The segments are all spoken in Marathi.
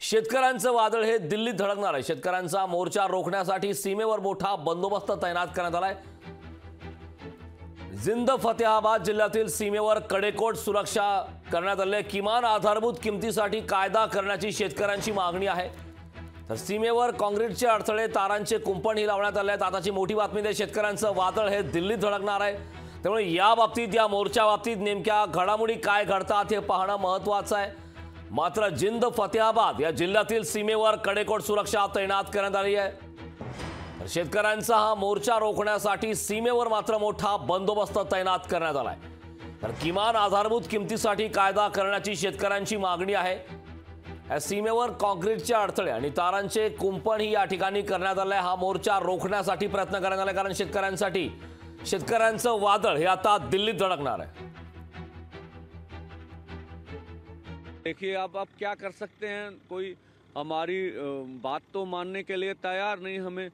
शेतकऱ्यांचं वादळ हे दिल्लीत धडकणार आहे। शेतकऱ्यांचा मोर्चा रोखण्यासाठी सीमेवर मोठा बंदोबस्त तैनात करण्यात आलाय। जिंद फतेहाबाद जिल्ह्यातील सीमेवर कडेकोट सुरक्षा करण्यात आली आहे। किमान आधारभूत किमतीसाठी कायदा करण्याची शेतकऱ्यांची मागणी आहे। तर सीमेवर काँक्रीटचे अडथळे, तारांचे कुंपण ही लावण्यात आले आहेत। आताची मोठी बातमी आहे, शेतकऱ्यांचं वादळ हे दिल्लीत धडकणार आहे। त्यामुळे या बाबतीत, या मोर्चा बाबतीत नेमक्या घडामोडी काय घडतात हे पाहणं महत्त्वाचं आहे। मात्र जिंद फतेहाबाद या जिल्ह्यातील सीमेवर कडेकोट सुरक्षा तैनात करण्यात आली आहे। शेतकऱ्यांचा हा मोर्चा रोखण्यासाठी सीमेवर मात्र मोठा बंदोबस्त तैनात करण्यात आलाय। तर किमान आधारभूत किमतीसाठी कायदा करण्याची शेतकऱ्यांची मागणी आहे। या सीमेवर काँक्रीटचे अडथळे आणि तारांचे कुंपण ही या ठिकाणी करण्यात आले। हा मोर्चा रोखण्यासाठी प्रयत्न करण्यात आले, कारण शेतकऱ्यांचं वादळ हे आता दिल्लीत धडकणार आहे। देखिए, अब आप क्या कर सकते हैं, कोई हमारी बात तो मानने के लिए तैयार नहीं, हमें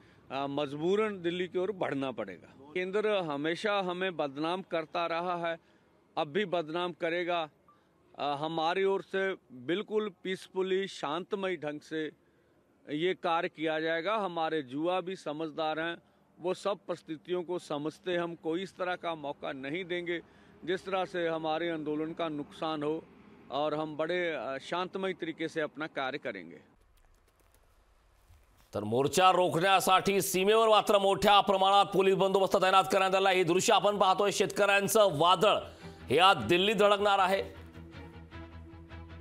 मजबूरन दिल्ली की ओर बढ़ना पड़ेगा। केंद्र हमेशा हमें बदनाम करता रहा है, अब भी बदनाम करेगा। हमारी ओर से बिल्कुल पीसफुली, शांतमय ढंग से ये कार्य किया जाएगा। हमारे युवा भी समझदार हैं, वो सब परिस्थितियों को समझते। हम कोई इस तरह का मौका नहीं देंगे जिस तरह से हमारे आंदोलन का नुकसान हो, और हम बड़े शांतमय तरीके से अपना कार्य करेंगे। तर मोर्चा रोखण्यासाठी सीमेवर मात्र मोठ्या प्रमाणात पोलीस बंदोबस्त तैनात करण्यात आला। ही दृश्य आपण पाहतोय, शेतकऱ्यांचं वादळ हे आज दिल्लीत धडकणार आहे।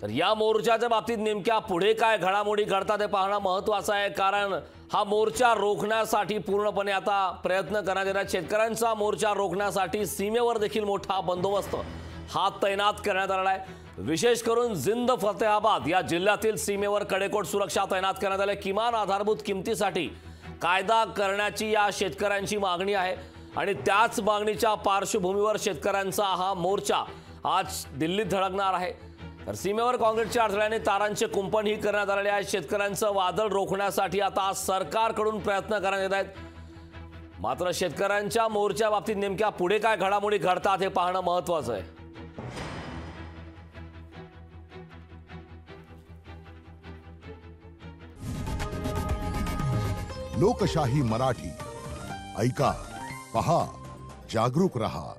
तर या मोर्चाच्या बाबतीत नेमक्या पुढे काय घडामोडी घडतात हे पाहणं महत्त्वाचं आहे, कारण हा मोर्चा रोखण्यासाठी पूर्णपणे आता प्रयत्न करण्यात येणार। शेतकऱ्यांचा मोर्चा रोखण्यासाठी सीमेवर देखील मोठा बंदोबस्त हा तैनात करण्यात आला आहे। विशेष करून जिंद फतेहाबाद या जिल्ह्यातील सीमेवर कडेकोट सुरक्षा तैनात करण्यात आली। किमान आधारभूत किमतीसाठी कायदा करण्याची या शेतकऱ्यांची मागणी आहे आणि त्याच मागणीच्या पार्श्वभूमीवर शेतकऱ्यांचा हा मोर्चा आज दिल्लीत धडकणार आहे। तर सीमेवर काँक्रीटच्या अडथळ्याने तारांचे कुंपण ही करण्यात आलेले आहे। शेतकऱ्यांचं वादळ रोखण्यासाठी आता सरकारकडून प्रयत्न करण्यात येत आहेत। मात्र शेतकऱ्यांच्या मोर्चा बाबतीत नेमक्या पुढे काय घडामोडी घडतात हे पाहणं महत्त्वाचं आहे। लोकशाही मराठी ऐका, पहा, जागरूक रहा।